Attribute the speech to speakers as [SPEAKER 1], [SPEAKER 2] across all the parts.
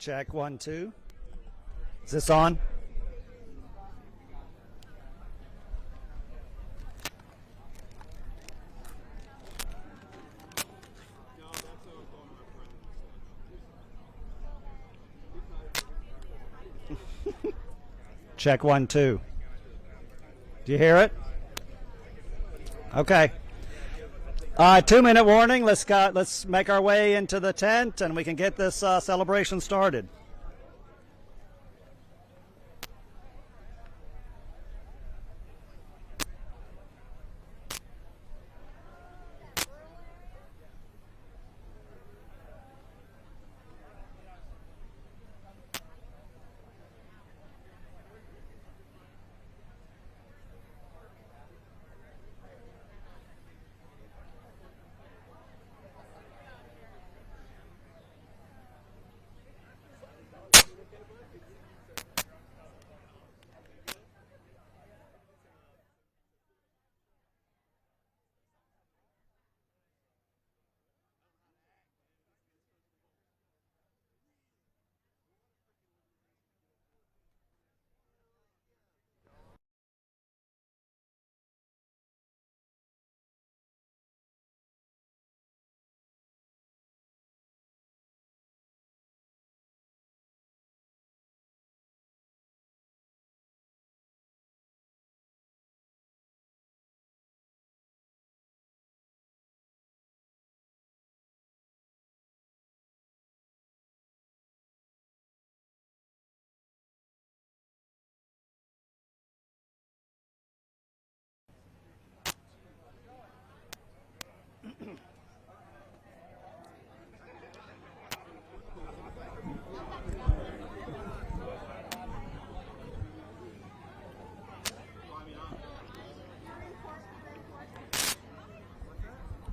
[SPEAKER 1] Check 1, 2. Is this on? Check 1, 2. Do you hear it? Okay. 2-minute warning. Let's make our way into the tent and we can get this celebration started.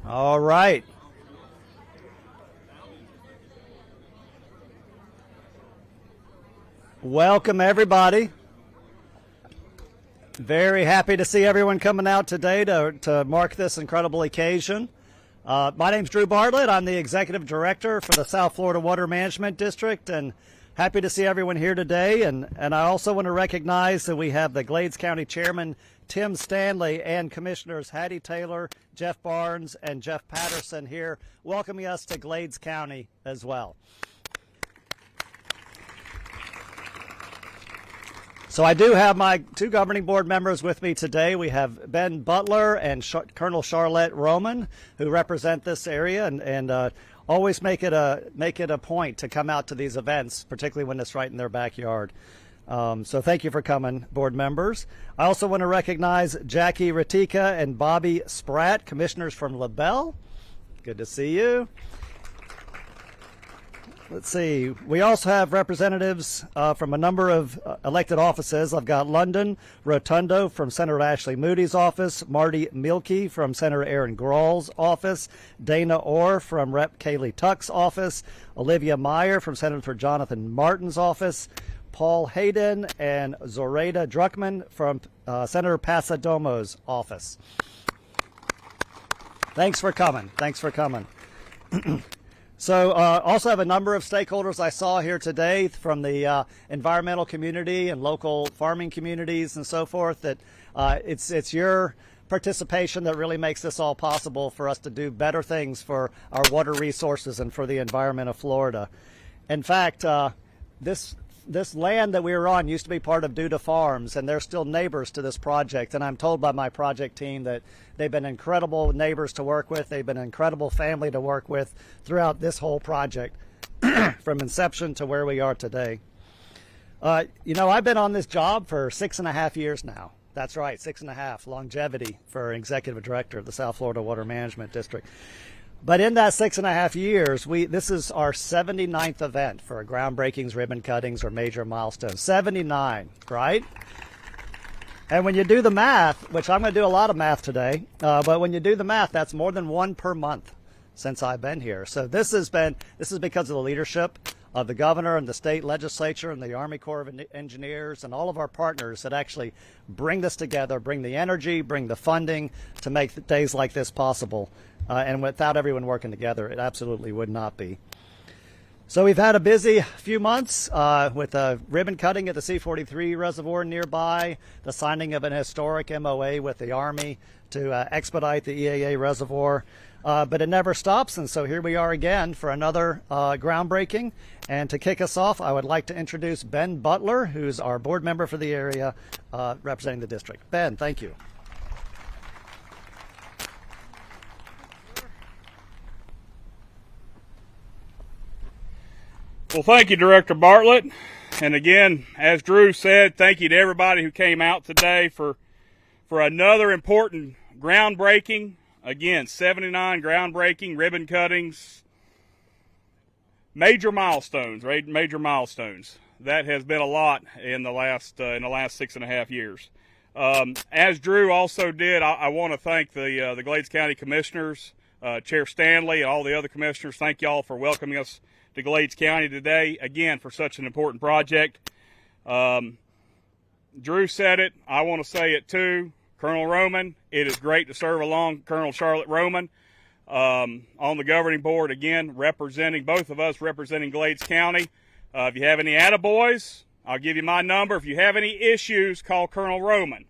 [SPEAKER 1] All right. Welcome, everybody. Very happy to see everyone coming out today to mark this incredible occasion. My name's Drew Bartlett. I'm the Executive Director for the South Florida Water Management District, and happy to see everyone here today. And I also want to recognize that we have the Glades County Chairman, Tim Stanley, and Commissioners Hattie Taylor, Jeff Barnes, and Jeff Patterson here welcoming us to Glades County as well. So I do have my two governing board members with me today. We have Ben Butler and Colonel Charlotte Roman, who represent this area and always make it a point to come out to these events, particularly when it's right in their backyard. So thank you for coming, board members. I also want to recognize Jackie Ratika and Bobby Spratt, commissioners from LaBelle. Good to see you. Let's see. We also have representatives from a number of elected offices. I've got London Rotundo from Senator Ashley Moody's office, Marty Mielke from Senator Aaron Grawl's office, Dana Orr from Rep. Kaylee Tuck's office, Olivia Meyer from Senator Jonathan Martin's office, Paul Hayden and Zoraida Druckman from Senator Pasadomo's office. Thanks for coming. Thanks for coming. So also have a number of stakeholders I saw here today from the environmental community and local farming communities and so forth. That it's your participation that really makes this all possible for us to do better things for our water resources and for the environment of Florida. In fact, this land that we were on used to be part of Duda Farms, and they're still neighbors to this project. And I'm told by my project team that they've been incredible neighbors to work with. They've been an incredible family to work with throughout this whole project from inception to where we are today. You know, I've been on this job for 6.5 years now. That's right, 6.5, longevity for executive director of the South Florida Water Management District. But in that 6.5 years, this is our 79th event for groundbreakings, ribbon cuttings, or major milestones. 79, right? And when you do the math, which I'm going to do a lot of math today, but when you do the math, that's more than one per month since I've been here. So this is because of the leadership of the governor and the state legislature and the Army Corps of Engineers and all of our partners that actually bring this together, bring the energy, bring the funding to make days like this possible. And without everyone working together, it absolutely would not be. So we've had a busy few months with a ribbon cutting at the C-43 reservoir nearby, the signing of an historic MOA with the Army to expedite the EAA reservoir. But it never stops, and so here we are again for another groundbreaking. And to kick us off, I would like to introduce Ben Butler, who's our board member for the area representing the district. Ben, thank you.
[SPEAKER 2] Well, thank you, Director Bartlett. And again, as Drew said, thank you to everybody who came out today for another important groundbreaking. Again, 79 groundbreaking, ribbon cuttings, major milestones, right? Major milestones. That has been a lot in the last 6.5 years. As Drew also did, I want to thank the Glades County Commissioners, Chair Stanley, and all the other commissioners. Thank you all for welcoming us to Glades County today, again, for such an important project. Drew said it. I want to say it too. Colonel Roman, it is great to serve along Colonel Charlotte Roman on the governing board, again, representing, both of us representing Glades County. If you have any attaboys, I'll give you my number. If you have any issues, call Colonel Roman.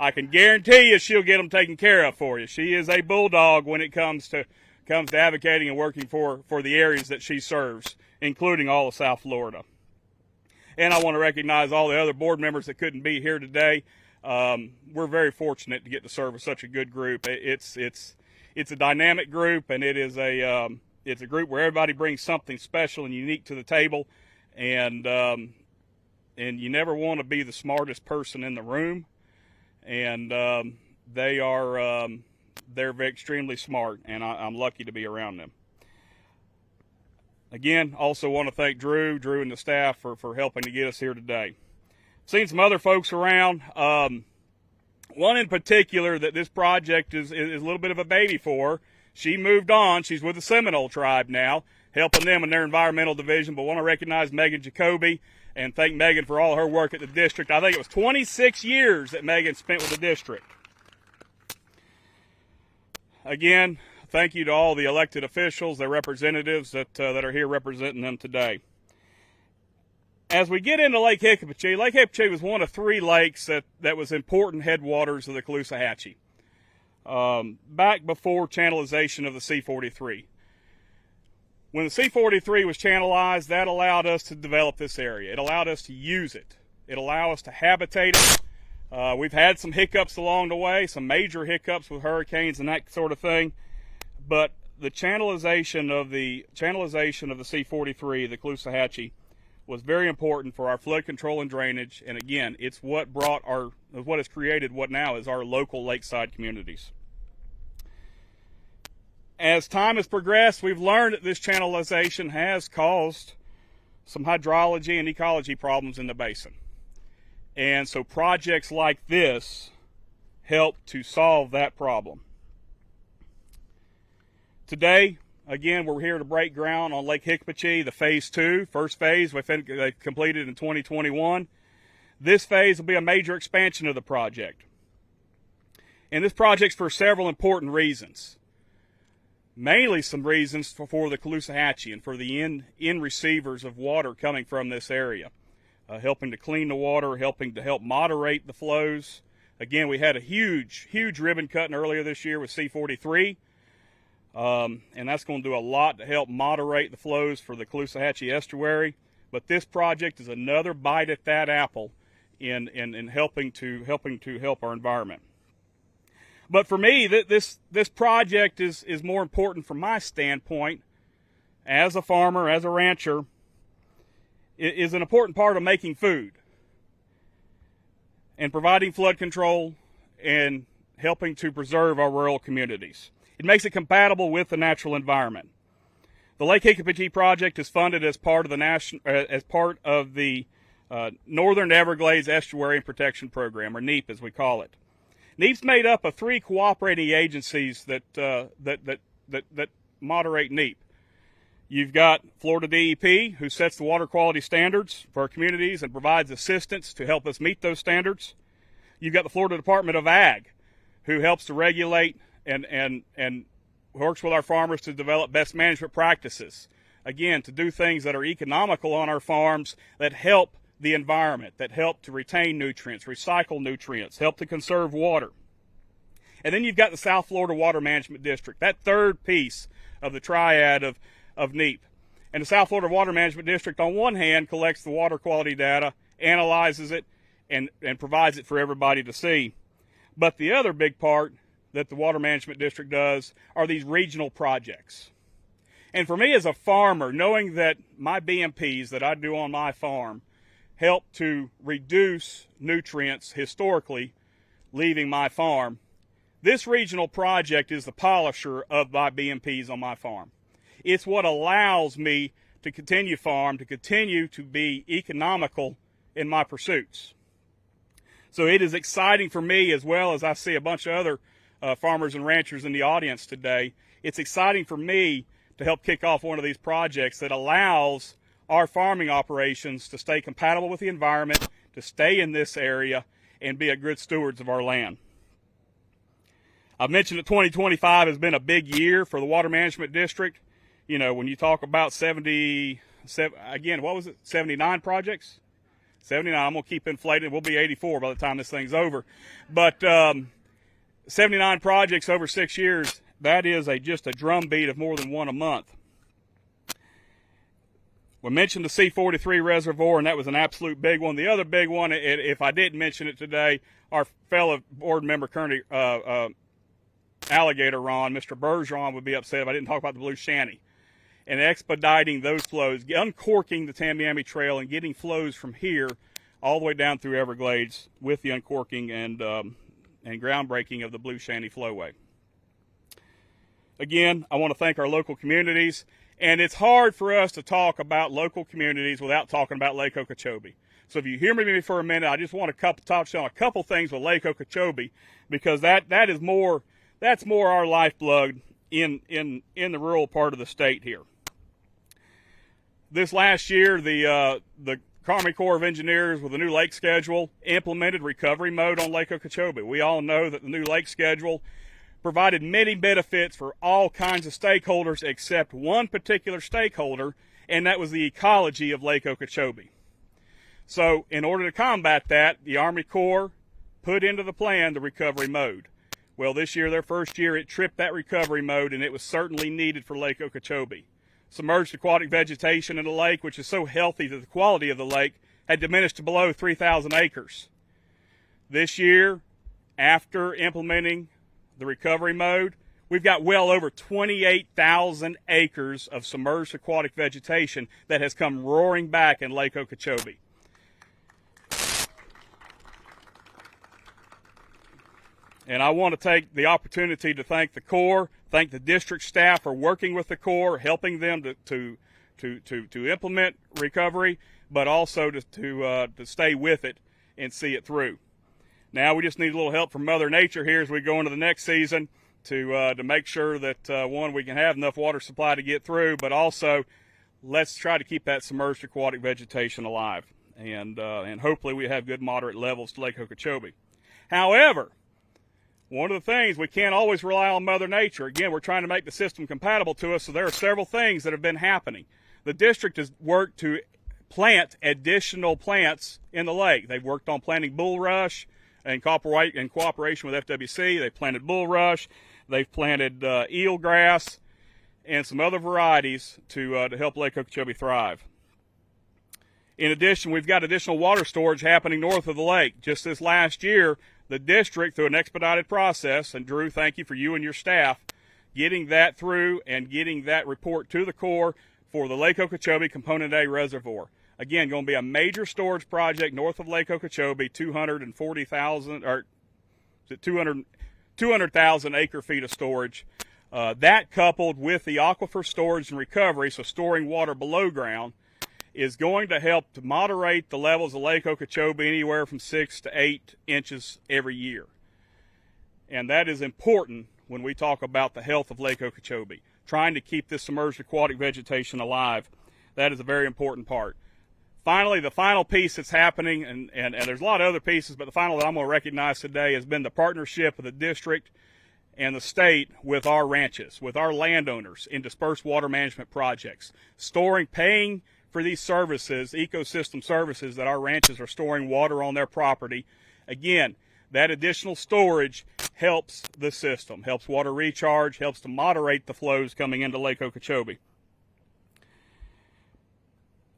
[SPEAKER 2] I can guarantee you she'll get them taken care of for you. She is a bulldog when it comes to advocating and working for the areas that she serves, including all of South Florida. And I want to recognize all the other board members that couldn't be here today. We're very fortunate to get to serve with such a good group. It's a dynamic group, and it's a group where everybody brings something special and unique to the table, and you never want to be the smartest person in the room, and they're extremely smart, and I'm lucky to be around them. Again, also want to thank Drew and the staff for helping to get us here today. Seen some other folks around. One in particular that this project is a little bit of a baby for. She moved on. She's with the Seminole tribe now, helping them in their environmental division. But want to recognize Megan Jacoby and thank Megan for all her work at the district. I think it was 26 years that Megan spent with the district. Again, thank you to all the elected officials, their representatives that are here representing them today. As we get into Lake Hicpochee was one of 3 lakes that was important headwaters of the Caloosahatchee back before channelization of the C-43. When the C-43 was channelized, that allowed us to develop this area. It allowed us to use it. It allowed us to habitate it. We've had some hiccups along the way, some major hiccups with hurricanes and that sort of thing, but the channelization of the C-43, the Caloosahatchee, was very important for our flood control and drainage, and again, it's what has created what now is our local lakeside communities. As time has progressed, we've learned that this channelization has caused some hydrology and ecology problems in the basin. And so projects like this help to solve that problem. Today, again, we're here to break ground on Lake Hicpochee, the phase 2. First phase, we completed in 2021. This phase will be a major expansion of the project. And this project's for several important reasons. Mainly some reasons for the Caloosahatchee and for the in receivers of water coming from this area. Helping to clean the water, helping to help moderate the flows. Again, we had a huge ribbon cutting earlier this year with C-43. And that's going to do a lot to help moderate the flows for the Caloosahatchee estuary. But this project is another bite at that apple in helping to help our environment. But for me, this project is more important from my standpoint as a farmer, as a rancher. It is an important part of making food and providing flood control and helping to preserve our rural communities. It makes it compatible with the natural environment. The Lake Hicpochee project is funded as part of the Northern Everglades Estuary and Protection Program, or NEEP as we call it. NEEP's made up of 3 cooperating agencies that moderate NEEP. You've got Florida DEP, who sets the water quality standards for our communities and provides assistance to help us meet those standards. You've got the Florida Department of Ag, who helps to regulate and works with our farmers to develop best management practices again, to do things that are economical on our farms that help the environment, that help to retain nutrients, recycle nutrients, help to conserve water. And then you've got the South Florida Water Management District, that third piece of the triad of NEEP. And the South Florida Water Management District, on one hand, collects the water quality data, analyzes it, and provides it for everybody to see. But the other big part that the Water Management District does are these regional projects. And for me as a farmer, knowing that my BMPs that I do on my farm help to reduce nutrients historically leaving my farm, this regional project is the polisher of my BMPs on my farm. It's what allows me to continue farm, to continue to be economical in my pursuits. So it is exciting for me, as well as I see a bunch of other farmers and ranchers in the audience today. It's exciting for me to help kick off one of these projects that allows our farming operations to stay compatible with the environment, to stay in this area, and be good stewards of our land. I've mentioned that 2025 has been a big year for the Water Management District. You know, when you talk about 79 projects? 79, I'm going to keep inflating. We'll be 84 by the time this thing's over. But 79 projects over 6 years, that is just a drumbeat of more than one a month. We mentioned the C-43 reservoir, and that was an absolute big one. The other big one, if I didn't mention it today, our fellow board member, currently Alligator Ron, Mr. Bergeron, would be upset if I didn't talk about the Blue Shanty. And expediting those flows, uncorking the Tamiami Trail and getting flows from here all the way down through Everglades with the uncorking and groundbreaking of the Blue Shanty Flowway. Again, I want to thank our local communities, and it's hard for us to talk about local communities without talking about Lake Okeechobee. So if you hear me for a minute, I just want to touch on a couple things with Lake Okeechobee, because that's more our lifeblood in the rural part of the state here. This last year, the Army Corps of Engineers, with the new lake schedule, implemented recovery mode on Lake Okeechobee. We all know that the new lake schedule provided many benefits for all kinds of stakeholders except one particular stakeholder, and that was the ecology of Lake Okeechobee. So in order to combat that, the Army Corps put into the plan the recovery mode. Well, this year, their first year, it tripped that recovery mode, and it was certainly needed for Lake Okeechobee. Submerged aquatic vegetation in the lake, which is so healthy that the quality of the lake had diminished to below 3,000 acres. This year, after implementing the recovery mode, we've got well over 28,000 acres of submerged aquatic vegetation that has come roaring back in Lake Okeechobee. And I want to take the opportunity to thank the Corps, thank the district staff for working with the Corps, helping them to implement recovery, but also to stay with it and see it through. Now we just need a little help from Mother Nature here as we go into the next season to make sure that, one, we can have enough water supply to get through, but also let's try to keep that submerged aquatic vegetation alive. And hopefully we have good moderate levels to Lake Okeechobee. However, one of the things, we can't always rely on Mother Nature. Again, we're trying to make the system compatible to us, so there are several things that have been happening. The district has worked to plant additional plants in the lake. They've worked on planting bulrush in cooperation with FWC. They've planted bulrush. They've planted eelgrass and some other varieties to help Lake Okeechobee thrive. In addition, we've got additional water storage happening north of the lake. Just this last year, the district, through an expedited process, and Drew, thank you for you and your staff, getting that through and getting that report to the Corps for the Lake Okeechobee Component A Reservoir. Again, going to be a major storage project north of Lake Okeechobee, 240,000 or 200,000 acre feet of storage. That coupled with the aquifer storage and recovery, so storing water below ground, is going to help to moderate the levels of Lake Okeechobee anywhere from 6 to 8 inches every year. And that is important when we talk about the health of Lake Okeechobee, trying to keep this submerged aquatic vegetation alive. That is a very important part. Finally, the final piece that's happening, and there's a lot of other pieces, but the final that I'm going to recognize today has been the partnership of the district and the state with our ranches, with our landowners in dispersed water management projects, paying for these services, ecosystem services that our ranches are storing water on their property. Again, that additional storage helps the system, helps water recharge, helps to moderate the flows coming into Lake Okeechobee.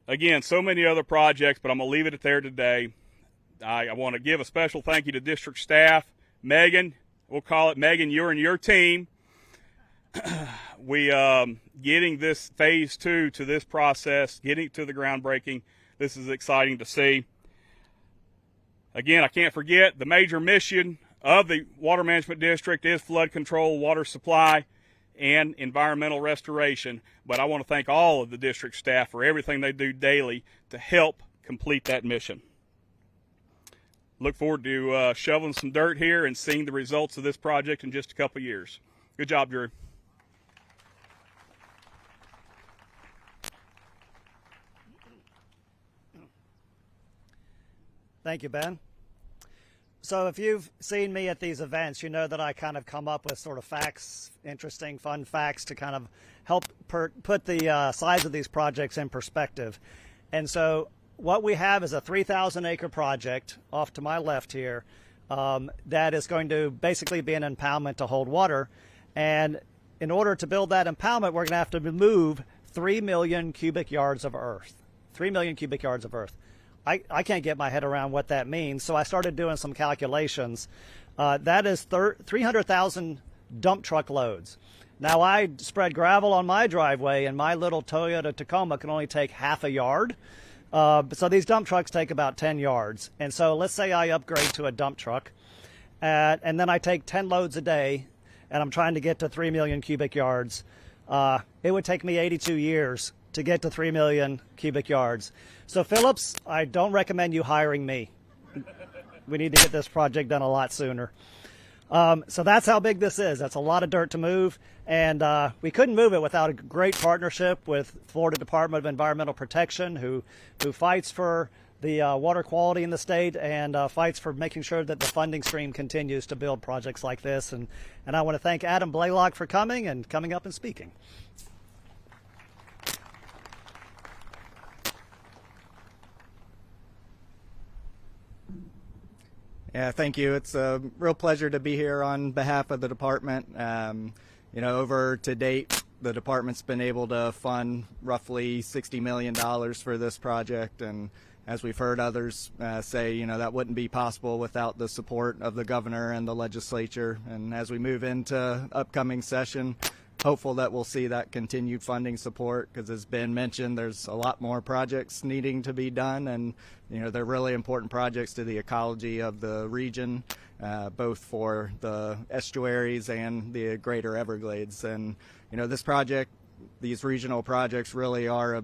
[SPEAKER 2] Again, so many other projects, but I'm going to leave it at there today. I want to give a special thank you to district staff. Megan, we'll call it Megan, you and your team. We getting this phase 2 to this process, getting to the groundbreaking. This is exciting to see. Again, I can't forget the major mission of the Water Management District is flood control, water supply, and environmental restoration. But I want to thank all of the district staff for everything they do daily to help complete that mission. Look forward to shoveling some dirt here and seeing the results of this project in just a couple of years. Good job, Drew.
[SPEAKER 1] Thank you, Ben. So if you've seen me at these events, you know that I kind of come up with sort of facts, interesting, fun facts to kind of help put the size of these projects in perspective. And so what we have is a 3,000 acre project off to my left here that is going to basically be an impoundment to hold water. And in order to build that impoundment, we're going to have to move 3 million cubic yards of earth. 3 million cubic yards of earth. I can't get my head around what that means, so I started doing some calculations. That is 300,000 dump truck loads. Now, I spread gravel on my driveway, and my little Toyota Tacoma can only take half a yard. So these dump trucks take about 10 yards. And so let's say I upgrade to a dump truck, and then I take 10 loads a day, and I'm trying to get to 3 million cubic yards. It would take me 82 years to get to 3 million cubic yards. So Phillips, I don't recommend you hiring me. We need to get this project done a lot sooner. So that's how big this is. That's a lot of dirt to move. And we couldn't move it without a great partnership with Florida Department of Environmental Protection, who fights for the water quality in the state and fights for making sure that the funding stream continues to build projects like this. And I want to thank Adam Blaylock for coming up and speaking.
[SPEAKER 3] Yeah, thank you. It's a real pleasure to be here on behalf of the department. Over to date, the department's been able to fund roughly $60 million for this project. And as we've heard others say, that wouldn't be possible without the support of the governor and the legislature. And as we move into upcoming session, hopeful that we'll see that continued funding support, because as Ben mentioned, there's a lot more projects needing to be done, and they're really important projects to the ecology of the region, both for the estuaries and the greater Everglades. And these regional projects really are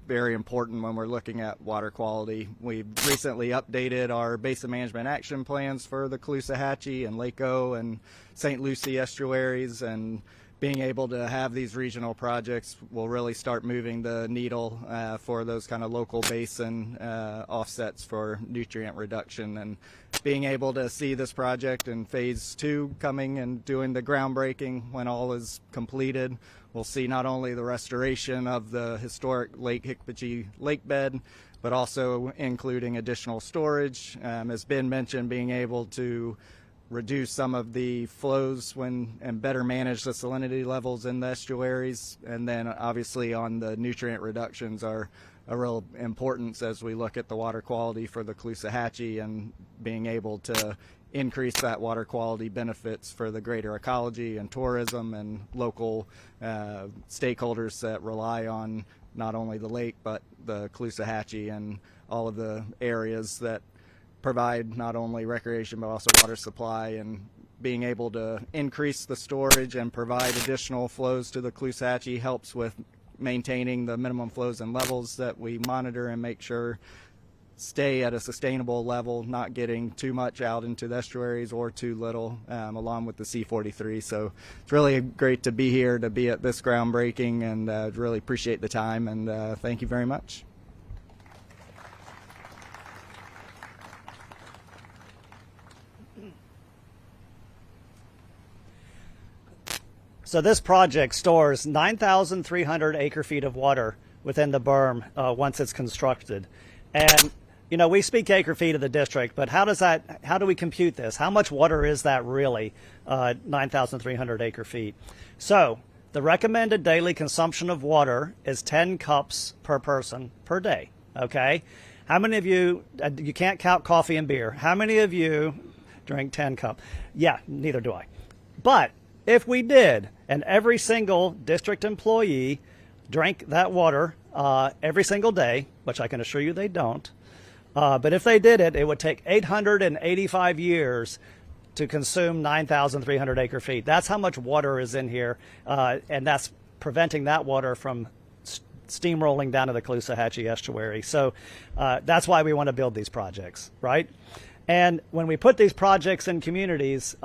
[SPEAKER 3] very important when we're looking at water quality. We've recently updated our basin management action plans for the Caloosahatchee and Lake O and St. Lucie estuaries, and being able to have these regional projects will really start moving the needle for those kind of local basin offsets for nutrient reduction. And being able to see this project in phase 2 coming and doing the groundbreaking when all is completed, we'll see not only the restoration of the historic Lake Hicpochee lake bed, but also including additional storage. As Ben mentioned, being able to reduce some of the flows and better manage the salinity levels in the estuaries. And then obviously on the nutrient reductions are a real importance as we look at the water quality for the Caloosahatchee, and being able to increase that water quality benefits for the greater ecology and tourism and local stakeholders that rely on not only the lake but the Caloosahatchee and all of the areas that provide not only recreation but also water supply. And being able to increase the storage and provide additional flows to the Caloosahatchee helps with maintaining the minimum flows and levels that we monitor and make sure stay at a sustainable level, not getting too much out into the estuaries or too little, along with the C43. So it's really great to be here, to be at this groundbreaking, and really appreciate the time, and thank you very much.
[SPEAKER 1] So this project stores 9,300 acre-feet of water within the berm once it's constructed. And you know, we speak acre-feet of the district, but how do we compute this? How much water is that really, 9,300 acre-feet? So the recommended daily consumption of water is 10 cups per person per day, okay? How many of you, you can't count coffee and beer. How many of you drink 10 cups? Yeah, neither do I. But if we did, and every single district employee drank that water every single day, which I can assure you they don't, but if they did it, it would take 885 years to consume 9,300 acre-feet. That's how much water is in here, and that's preventing that water from steamrolling down to the Caloosahatchee estuary. So that's why we want to build these projects, right? And when we put these projects in communities,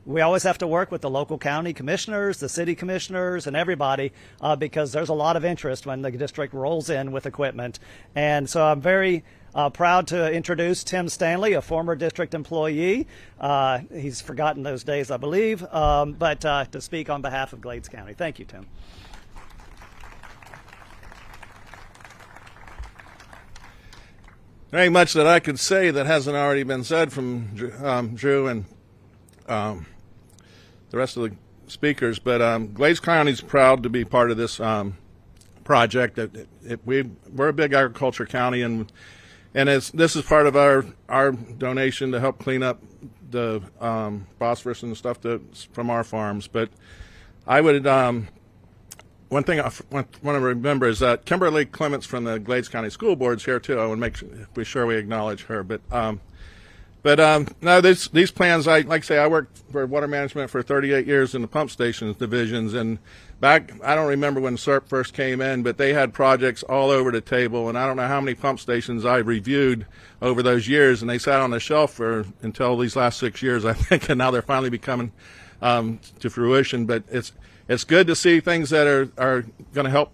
[SPEAKER 1] we always have to work with the local county commissioners, the city commissioners, and everybody, because there's a lot of interest when the district rolls in with equipment. And so I'm very proud to introduce Tim Stanley, a former district employee. He's forgotten those days, I believe, but to speak on behalf of Glades County. Thank you, Tim.
[SPEAKER 4] Very much that I could say that hasn't already been said from Drew and the rest of the speakers, but Glades County is proud to be part of this project. We're a big agriculture county, and this is part of our donation to help clean up the phosphorus and the stuff that's from our farms. But I would one thing I want to remember is that Kimberly Clements from the Glades County School Board's here too. I want to be sure we acknowledge her. But no, these plans, like I say, I worked for water management for 38 years in the pump stations divisions, and back, I don't remember when SERP first came in, but they had projects all over the table, and I don't know how many pump stations I reviewed over those years, and they sat on the shelf until these last 6 years, I think, and now they're finally becoming to fruition. But it's good to see things that are going to help,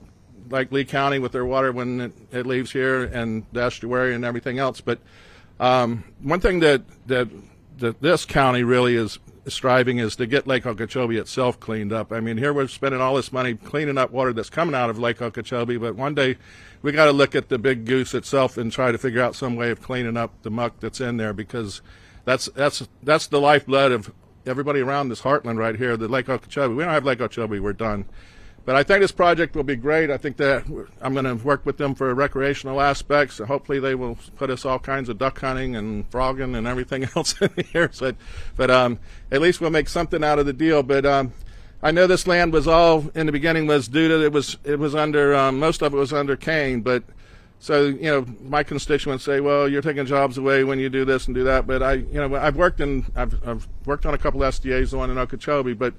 [SPEAKER 4] like Lee County with their water when it leaves here, and the estuary and everything else. But one thing that this county really is striving is to get Lake Okeechobee itself cleaned up. I mean, here we're spending all this money cleaning up water that's coming out of Lake Okeechobee, but one day we got to look at the big goose itself and try to figure out some way of cleaning up the muck that's in there, because that's the lifeblood of everybody around this heartland right here, the Lake Okeechobee. We don't have Lake Okeechobee, we're done. But I think this project will be great. I think that I'm going to work with them for recreational aspects. Hopefully they will put us all kinds of duck hunting and frogging and everything else in here. But at least we'll make something out of the deal. But I know this land was all, in the beginning, was due to, it was under, most of it was under Kane. But so, you know, my constituents say, well, you're taking jobs away when you do this and do that. But I've worked on a couple SDAs, the one in Okeechobee, but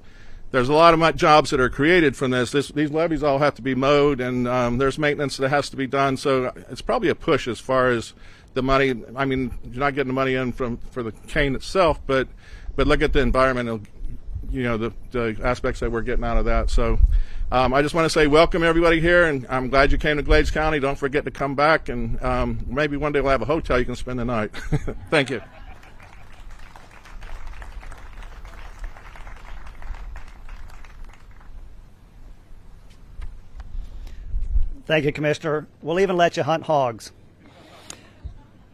[SPEAKER 4] there's a lot of jobs that are created from this. These levees all have to be mowed, and there's maintenance that has to be done. So it's probably a push as far as the money. I mean, you're not getting the money in for the cane itself, but look at the environmental, you know, the aspects that we're getting out of that. So I just want to say welcome everybody here, and I'm glad you came to Glades County. Don't forget to come back, and maybe one day we'll have a hotel you can spend the night. Thank you.
[SPEAKER 1] Thank you, Commissioner. We'll even let you hunt hogs.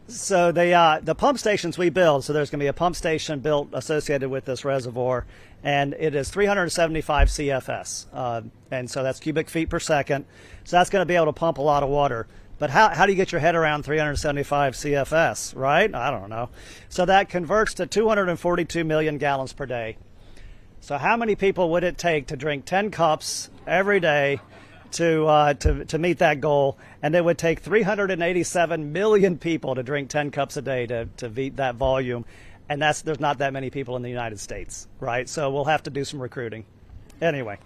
[SPEAKER 1] So the pump stations we build, so there's going to be a pump station built associated with this reservoir, and it is 375 CFS, and so that's cubic feet per second. So that's going to be able to pump a lot of water. But how do you get your head around 375 CFS, right? I don't know. So that converts to 242 million gallons per day. So how many people would it take to drink 10 cups every day to meet that goal? And it would take 387 million people to drink 10 cups a day to meet that volume, and there's not that many people in the United States, right? So we'll have to do some recruiting. Anyway,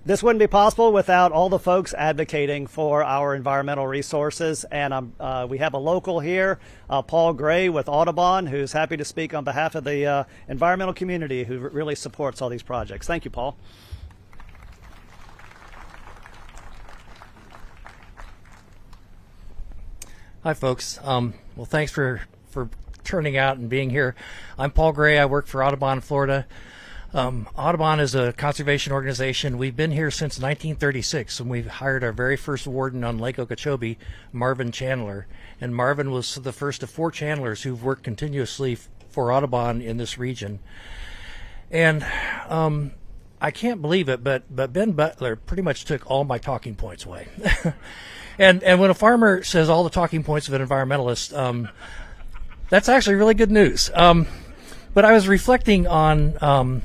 [SPEAKER 1] this wouldn't be possible without all the folks advocating for our environmental resources, and we have a local here, Paul Gray with Audubon, who's happy to speak on behalf of the environmental community who really supports all these projects. Thank you, Paul.
[SPEAKER 5] Hi, folks. Well, thanks for turning out and being here. I'm Paul Gray. I work for Audubon, Florida. Audubon is a conservation organization. We've been here since 1936, and we've hired our very first warden on Lake Okeechobee, Marvin Chandler. And Marvin was the first of 4 channelers who've worked continuously for Audubon in this region. And I can't believe it, but Ben Butler pretty much took all my talking points away. and when a farmer says all the talking points of an environmentalist, that's actually really good news. But I was reflecting on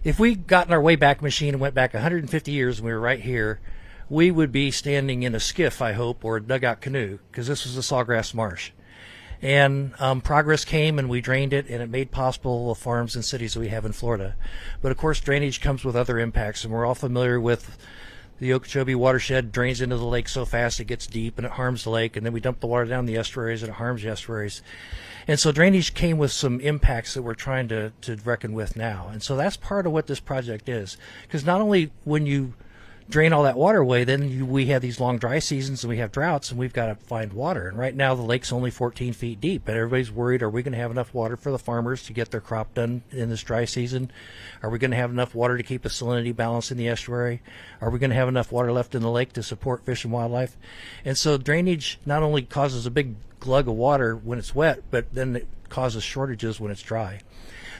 [SPEAKER 5] if we got in our Wayback Machine and went back 150 years and we were right here, we would be standing in a skiff, I hope, or a dugout canoe, because this was a sawgrass marsh. And progress came and we drained it, and it made possible the farms and cities that we have in Florida. But of course, drainage comes with other impacts, and we're all familiar with the Okeechobee watershed drains into the lake so fast it gets deep and it harms the lake, and then we dump the water down the estuaries and it harms the estuaries. And so drainage came with some impacts that we're trying to reckon with now. And so that's part of what this project is. Because not only when you drain all that water away, then we have these long dry seasons and we have droughts and we've got to find water. And right now the lake's only 14 feet deep, and everybody's worried, are we going to have enough water for the farmers to get their crop done in this dry season? Are we going to have enough water to keep a salinity balance in the estuary? Are we going to have enough water left in the lake to support fish and wildlife? And so drainage not only causes a big glug of water when it's wet, but then it causes shortages when it's dry.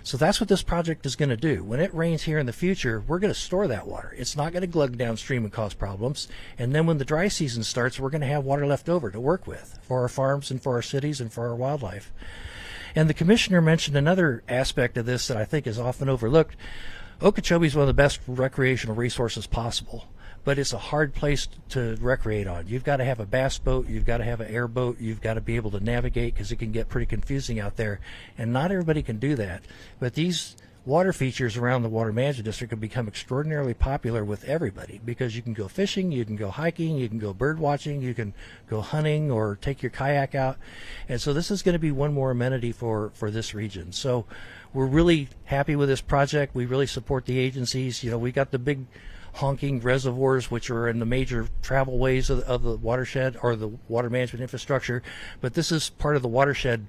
[SPEAKER 5] So that's what this project is going to do. When it rains here in the future, we're going to store that water. It's not going to glug downstream and cause problems. And then when the dry season starts, we're going to have water left over to work with for our farms and for our cities and for our wildlife. And the commissioner mentioned another aspect of this that I think is often overlooked. Okeechobee is one of the best recreational resources possible, but it's a hard place to recreate on. You've got to have a bass boat, you've got to have an airboat, you've got to be able to navigate, because it can get pretty confusing out there, and not everybody can do that. But these water features around the Water Management District have become extraordinarily popular with everybody, because you can go fishing, you can go hiking, you can go bird watching, you can go hunting or take your kayak out. And so this is going to be one more amenity for this region. So we're really happy with this project. We really support the agencies. You know, we got the big honking reservoirs, which are in the major travel ways of the watershed or the water management infrastructure, but this is part of the watershed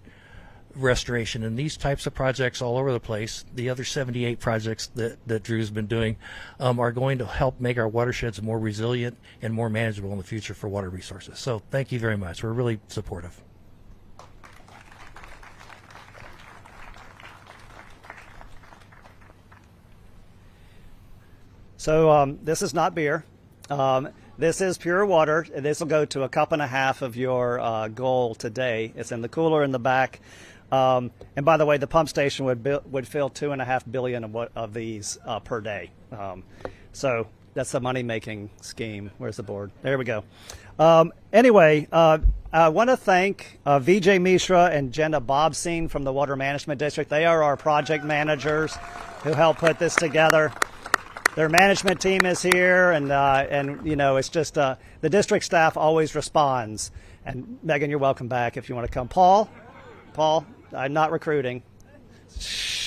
[SPEAKER 5] restoration, and these types of projects all over the place, the other 78 projects that Drew's been doing, are going to help make our watersheds more resilient and more manageable in the future for water resources. So thank you very much. We're really supportive.
[SPEAKER 1] So this is not beer. This is pure water. This will go to 1.5 cups of your goal today. It's in the cooler in the back. And by the way, the pump station would fill 2.5 billion of these per day. So that's the money-making scheme. Where's the board? There we go. Anyway, I want to thank Vijay Mishra and Jenna Bobstein from the Water Management District. They are our project managers who helped put this together. Their management team is here, and you know, it's just the district staff always responds. And Megan, you're welcome back if you want to come. Paul, I'm not recruiting.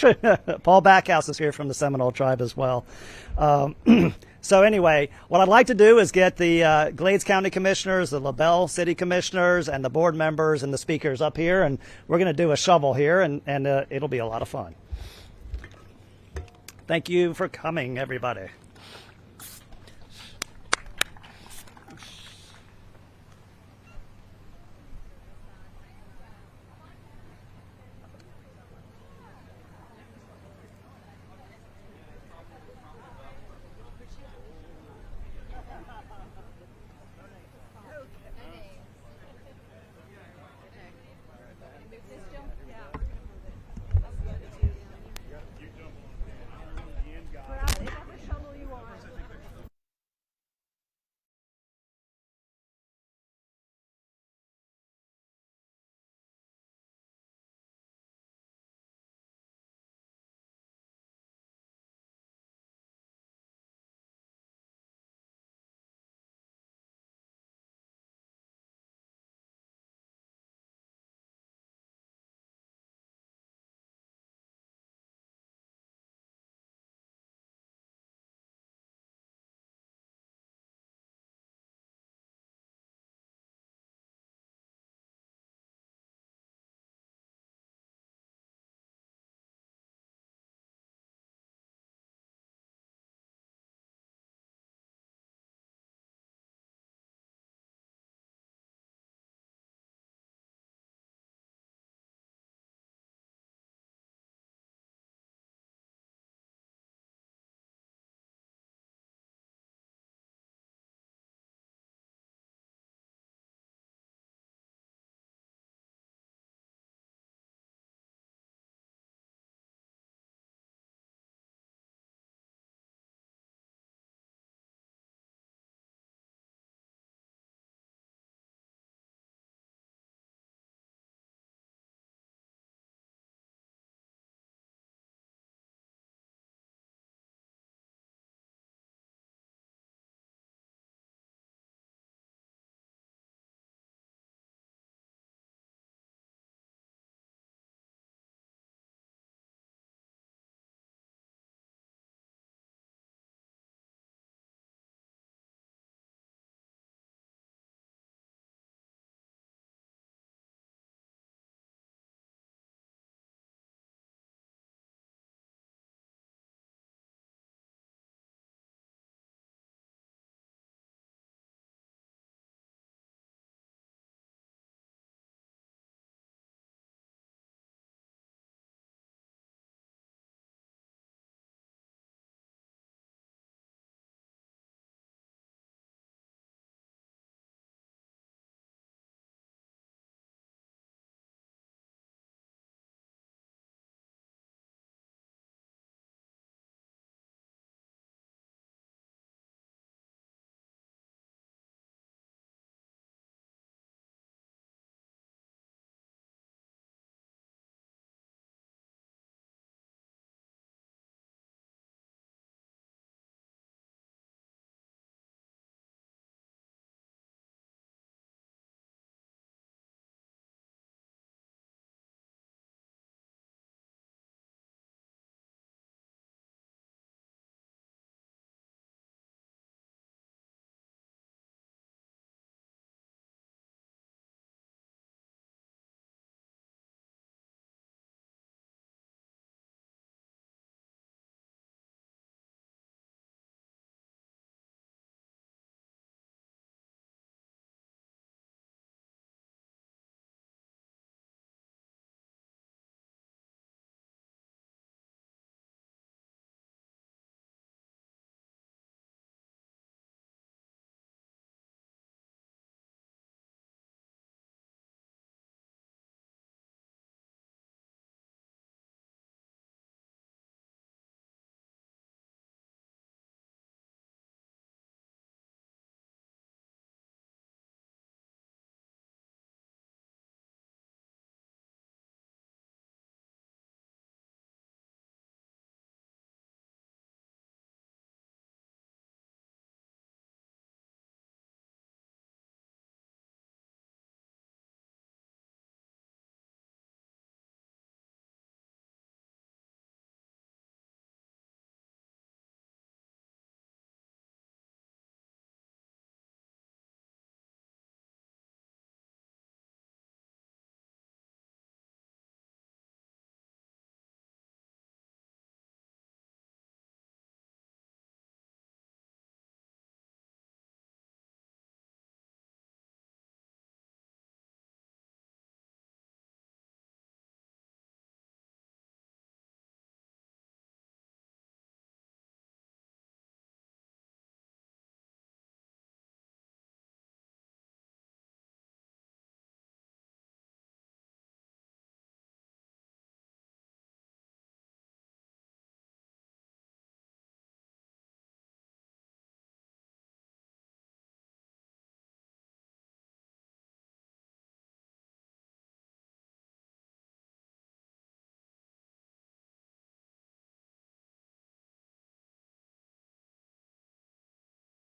[SPEAKER 1] Paul Backhouse is here from the Seminole tribe as well. So anyway, what I'd like to do is get the Glades County Commissioners, the LaBelle City Commissioners, and the board members and the speakers up here, and we're going to do a shovel here, and it'll be a lot of fun. Thank you for coming, everybody.